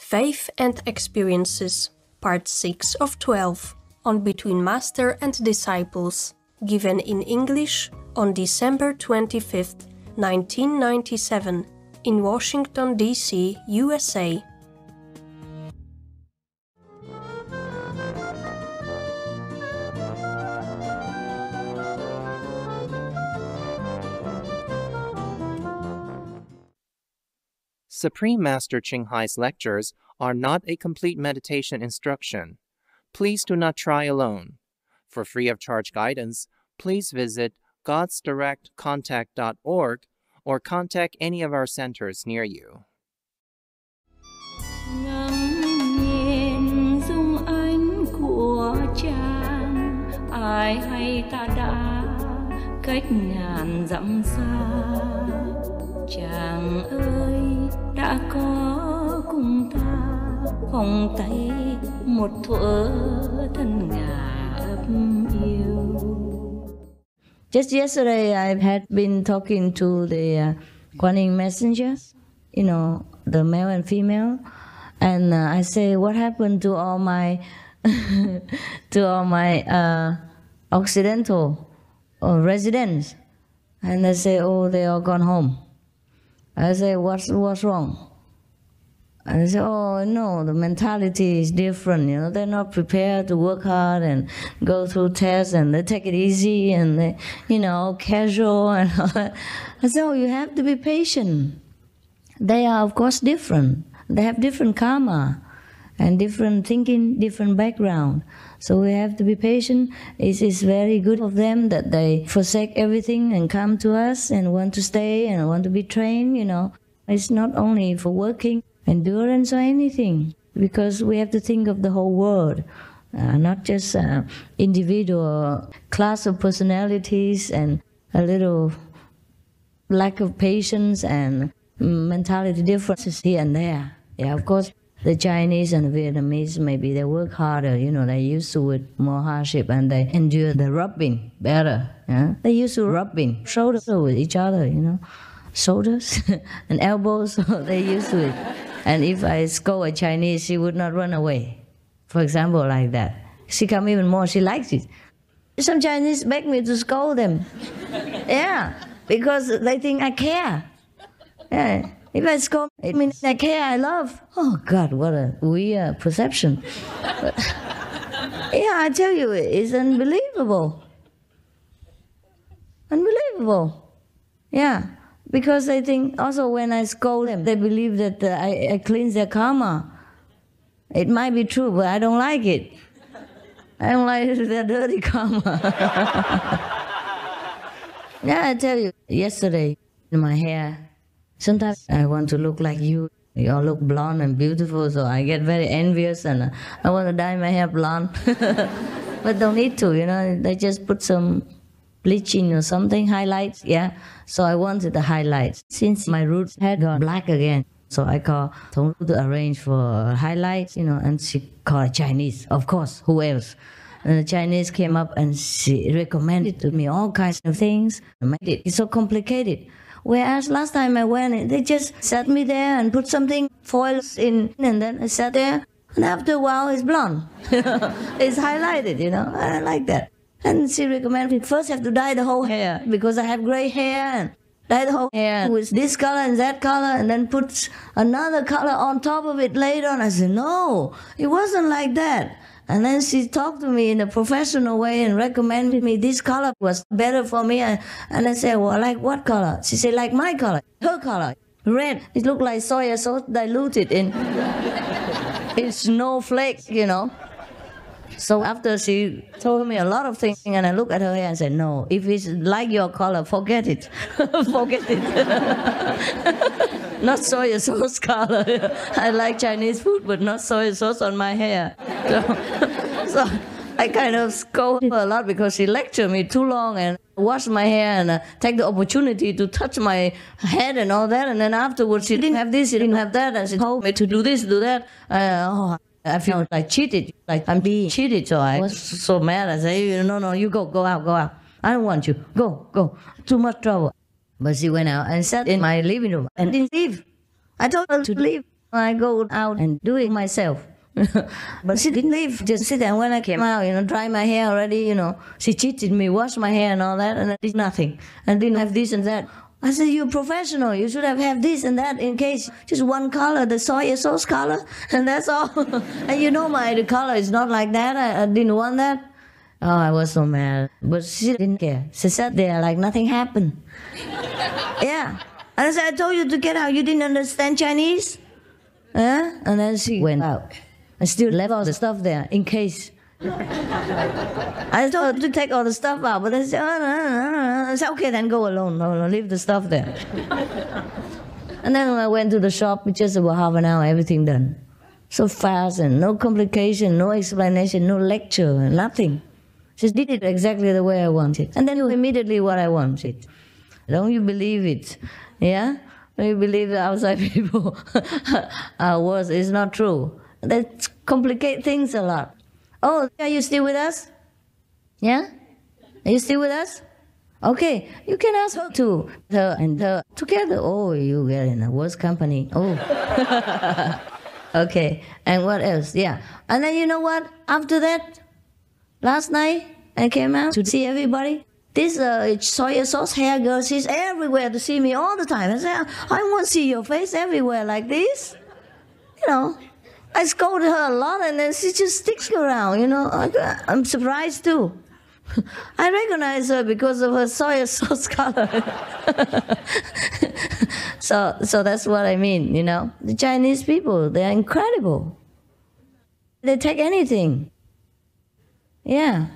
Faith and Experiences, Part 6 of 12, on Between Master and Disciples, given in English on December 25th, 1997, in Washington, D.C., USA. Supreme Master Ching Hai's lectures are not a complete meditation instruction. Please do not try alone. For free of charge guidance, please visit godsdirectcontact.org or contact any of our centers near you. Ngắm nhìn dung ánh của Chàng, ai hay ta đã cách ngàn dặm xa. Chàng ơi, đã có cùng ta vòng tay một thuở thân ngà ấp yêu. Just yesterday, I had been talking to the Kuan Yin messengers, the male and female, and I say, what happened to all my Occidental residents? And they say, oh, they all gone home. I say, what's wrong? And they say, oh, no, the mentality is different. They're not prepared to work hard and go through tests, and they take it easy, and they, casual and all that. I say, oh, you have to be patient. They are, of course, different. They have different karma and different thinking, different background. So we have to be patient. It is very good of them that they forsake everything and come to us and want to stay and want to be trained, It's not only for working, endurance or anything, because we have to think of the whole world, not just individual class of personalities and a little lack of patience and mentality differences here and there. Yeah, of course, the Chinese and the Vietnamese, maybe they work harder, they're used to it, more hardship, and they endure the rubbing better. Yeah? They used to rubbing shoulders with each other, shoulders and elbows, so they used to it. And if I scold a Chinese, she would not run away, for example, like that. She come even more, she likes it. Some Chinese beg me to scold them. Yeah, because they think I care. Yeah. If I scold, it means I care, I love. Oh God, what a weird perception. But, yeah, I tell you, it's unbelievable. Unbelievable. Yeah, because they think, also when I scold them, they believe that I cleanse their karma. It might be true, but I don't like it. I don't like their dirty karma. Yeah, I tell you, yesterday, my hair, sometimes I want to look like you. You all look blonde and beautiful, so I get very envious and I want to dye my hair blonde. But don't need to, they just put some bleaching or something, highlights, yeah. So I wanted the highlights. Since my roots had gone black again, so I called Thong to arrange for highlights, and she called Chinese, of course, who else? And the Chinese came up and she recommended to me all kinds of things. It's so complicated. Whereas last time I went, they just sat me there and put something, foils in, and then I sat there, and after a while it's blonde. It's highlighted, I like that. And she recommended me first have to dye the whole hair, because I have gray hair, and dye the whole hair with this color and that color, and then put another color on top of it later on. I said, no, it wasn't like that. And then she talked to me in a professional way and recommended me this color was better for me. And I said, well, like what color? She said, like my color, her color, red. It looked like soy sauce diluted in snowflake, So after she told me a lot of things, and I looked at her hair and said, no, if it's like your color, forget it. Forget it. Not soy sauce color. I like Chinese food, but not soy sauce on my hair. So I kind of scold her a lot because she lectured me too long and washed my hair and take the opportunity to touch my head and all that. And then afterwards, she didn't have this, she didn't have that, and she told me to do this, do that. I feel like cheated, like I'm being cheated. So I was so mad. I said, no, you go out. I don't want you. Go. Too much trouble. But she went out and sat in my living room and didn't leave. I told her to leave. I go out and do it myself. But she didn't leave, just sit there. And when I came out, dry my hair already, she cheated me, washed my hair and all that, and I did nothing. And didn't have this and that. I said, you're a professional. You should have this and that in case. Just one color, the soy sauce color, and that's all. And the color is not like that. I didn't want that. Oh, I was so mad. But she didn't care. She sat there like nothing happened. Yeah. And I said, I told you to get out. You didn't understand Chinese? Huh? And then she went out. I still left all the stuff there in case. I told her to take all the stuff out, but I said, I said, okay, then go alone. No, leave the stuff there. And then when I went to the shop, it's just about half an hour, everything done. So fast and no complication, no explanation, no lecture, nothing. Just did it exactly the way I wanted. And then immediately what I wanted. Don't you believe it? Yeah? Don't you believe the outside people are worse? It's not true. That complicate things a lot. Oh, are you still with us? Yeah? Are you still with us? Okay, you can ask her too. Her and her together. Oh, you get in a worse company. Oh. Okay, and what else? Yeah. And then you know what? After that, last night, I came out to see everybody. This soy sauce hair girl, she's everywhere to see me all the time. I said, I want to see your face everywhere like this. I scolded her a lot, and then she just sticks around, I'm surprised, too. I recognize her because of her soy sauce color. So that's what I mean, The Chinese people, they're incredible. They take anything. Yeah.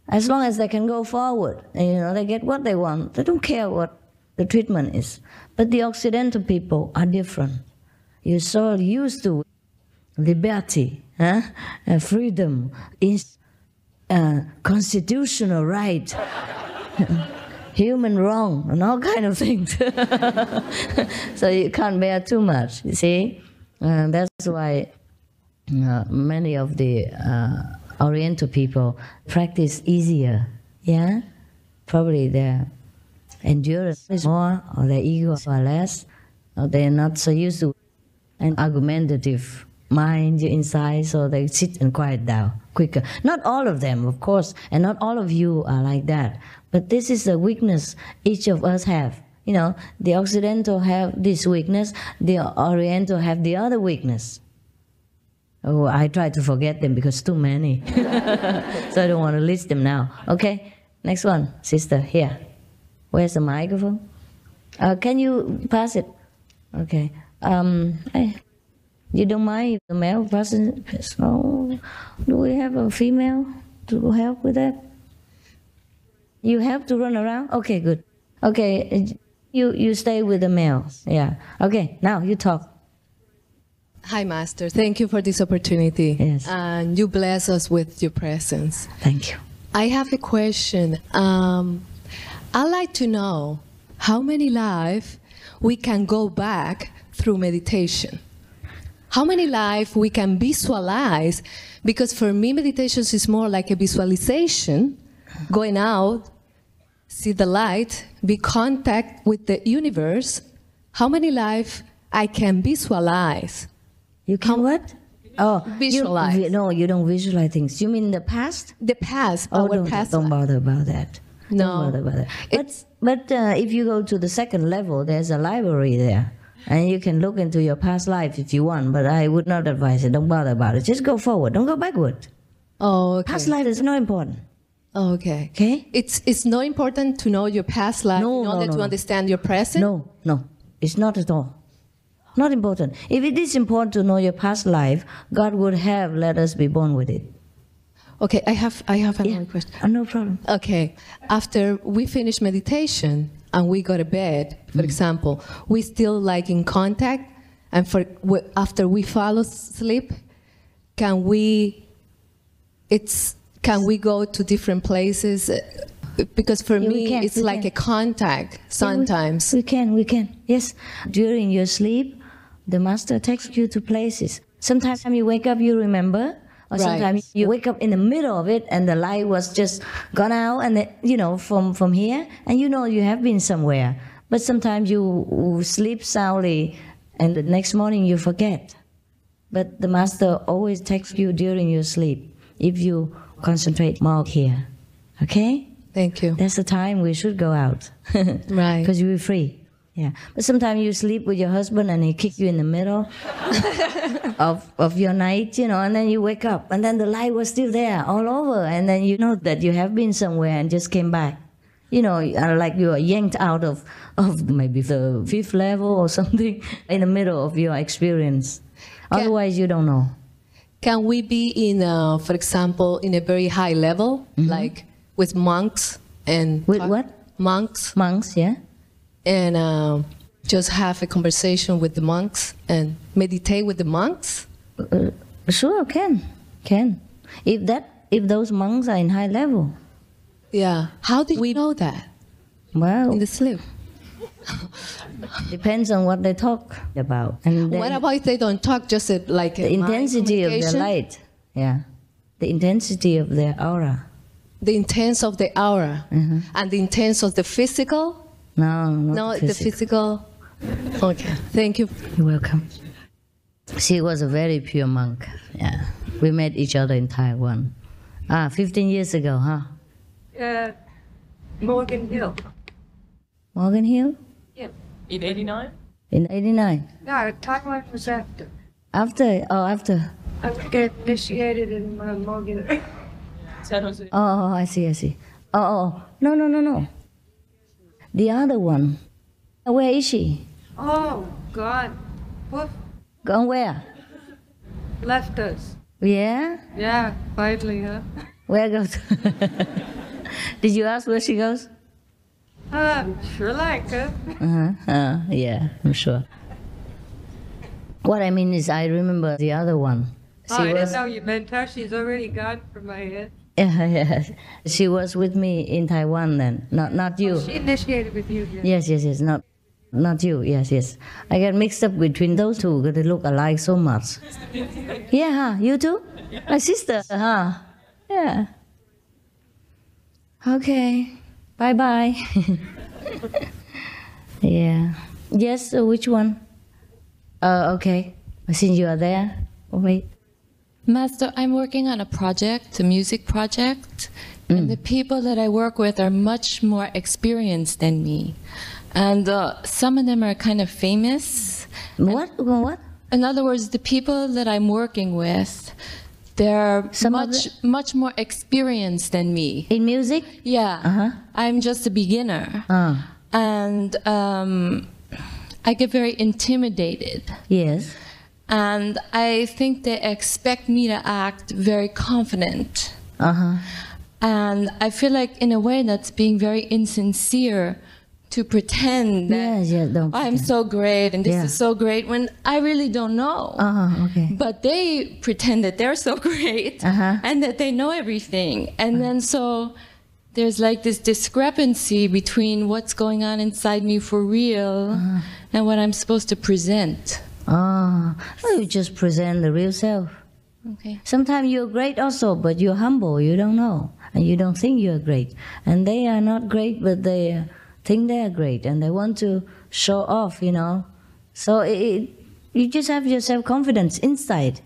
As long as they can go forward, and, they get what they want. They don't care what the treatment is. But the Occidental people are different. You're so used to liberty, freedom, constitutional right, human wrong, and all kind of things. So you can't bear too much, you see? That's why many of the Oriental people practice easier, yeah? Probably their endurance is more, or their ego is less, or they're not so used to an argumentative mind inside, so they sit and quiet down quicker. Not all of them, of course, and not all of you are like that. But this is a weakness each of us have. The Occidental have this weakness, the Oriental have the other weakness. Oh, I try to forget them because too many. So I don't want to list them now. Okay, next one, sister, here. Where's the microphone? Can you pass it? Okay. You don't mind if the male person? Oh, do we have a female to help with that? You have to run around? Okay, good. Okay, you stay with the males. Yeah. Okay, now you talk. Hi, Master. Thank you for this opportunity. Yes. And you bless us with your presence. Thank you. I have a question. I'd like to know how many lives we can go back through meditation. How many lives we can visualize, because for me meditation is more like a visualization, going out, see the light, be contact with the universe. How many lives I can visualize? You can what? Oh, visualize. You don't visualize things. You mean the past? The past, don't bother about that. No. Don't bother about that. But if you go to the second level, there's a library there. And you can look into your past life if you want, but I would not advise it. Don't bother about it. Just go forward. Don't go backward. Oh, okay. Past life is not important. Oh, okay. Okay? It's not important to know your past life in order to understand your present? No. It's not at all. Not important. If it is important to know your past life, God would have let us be born with it. Okay, I have another question. No problem. Okay, after we finish meditation and we go to bed, for example, we still like in contact, and after we fall asleep, can we go to different places? Because for me, it's like a contact sometimes. We can. Yes, during your sleep, the Master takes you to places. Sometimes you wake up, you remember. Or sometimes you wake up in the middle of it and the light was just gone out and from here, and you have been somewhere. But sometimes you sleep soundly and the next morning you forget. But the master always takes you during your sleep if you concentrate more here. Okay? Thank you. That's the time we should go out. Right. Because you'll be free. Yeah. But sometimes you sleep with your husband and he kick you in the middle of your night, you know, and then you wake up and then the light was still there all over, and then you know that you have been somewhere and just came back. You know, like you are yanked out of maybe the 5th level or something in the middle of your experience. Otherwise, you don't know. Can we be in, for example, in a very high level, like with monks and... With what? Monks. Monks, yeah. And just have a conversation with the monks and meditate with the monks? Sure, can. If those monks are in high level. Yeah. How did we know that? Well, In the sleep. depends on what they talk about. And then What about if they don't talk, just like the intensity of their light? Yeah, the intensity of their aura. The intense of the aura and the intense of the physical? No, not No, the the physical. Okay, thank you. You're welcome. She was a very pure monk. Yeah, we met each other in Taiwan. 15 years ago, huh? Morgan Hill. Morgan Hill? Yeah. In 89? In 89? No, Taiwan was after. After? Oh, after. I got initiated in Morgan Hill. San Jose. Oh, I see. Oh. No. The other one. Where is she? Oh, God. Woof. Gone where? Left us. Yeah? Yeah, finally, huh? Where goes? Did you ask where she goes? Sure like, huh? Yeah, I'm sure. What I mean is, I remember the other one. I didn't know you meant her. She's already gone from my head. Yeah. She was with me in Taiwan then, not you. She initiated with you, yeah. Yes, not you. Yes. I get mixed up between those two because they look alike so much. Yeah, you too? My sister, huh? Yeah. Okay. Bye. Yeah. Yes, which one? Okay. Since you are there. Oh, wait. Master, I'm working on a project, a music project, and the people that I work with are much more experienced than me. And some of them are kind of famous. What? In other words, the people that I'm working with, they're much more experienced than me. In music? Yeah. I'm just a beginner. And I get very intimidated. Yes. And I think they expect me to act very confident. And I feel like, in a way, that's being very insincere to pretend that I'm so great and this is so great when I really don't know. Okay. But they pretend that they're so great and that they know everything. And then so there's like this discrepancy between what's going on inside me for real and what I'm supposed to present. Well, you just present the real self. Okay. Sometimes you're great also, but you're humble, you don't know. And you don't think you're great. And they are not great, but they think they are great. And they want to show off, you know. So you just have your self-confidence inside.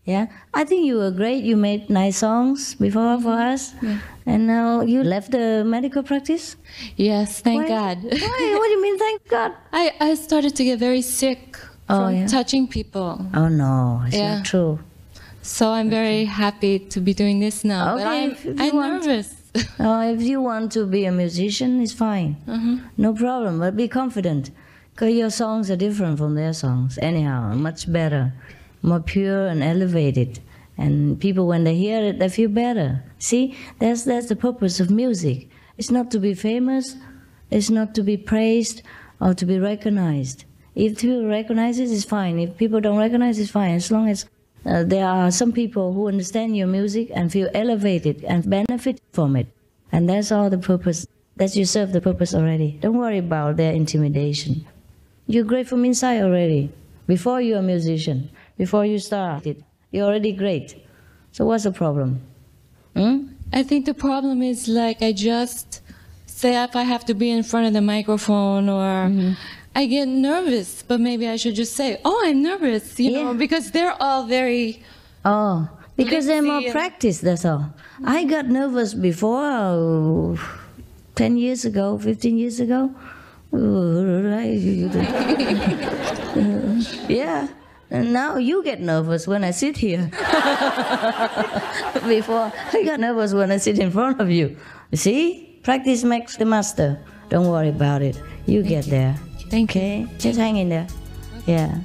Yeah? I think you were great. You made nice songs before for us. Yeah. And now you left the medical practice? Yes, thank God. Why? What do you mean, thank God? I started to get very sick from touching people. Oh, no. It's not true. So I'm very happy to be doing this now. Okay, but I'm nervous. If you want to be a musician, it's fine. No problem, but be confident. Because your songs are different from their songs. Anyhow, much better, more pure and elevated. And people, when they hear it, they feel better. See, that's the purpose of music. It's not to be famous. It's not to be praised or to be recognized. If people recognize it, it's fine. If people don't recognize it, it's fine. As long as there are some people who understand your music and feel elevated and benefit from it. And that's all the purpose. That you serve the purpose already. Don't worry about their intimidation. You're great from inside already. Before you're a musician, before you started, you're already great. So what's the problem? I think the problem is, like, I just say if I have to be in front of the microphone or I get nervous, but maybe I should just say, "Oh, I'm nervous," you know, because they're all very. Oh, because they're more practiced. That's all. I got nervous before, 10 years ago, 15 years ago. Yeah. And now you get nervous when I sit here. Before, I got nervous when I sit in front of you. See? Practice makes the master. Don't worry about it. You get there. Thank you. Okay? Just hang in there. Yeah.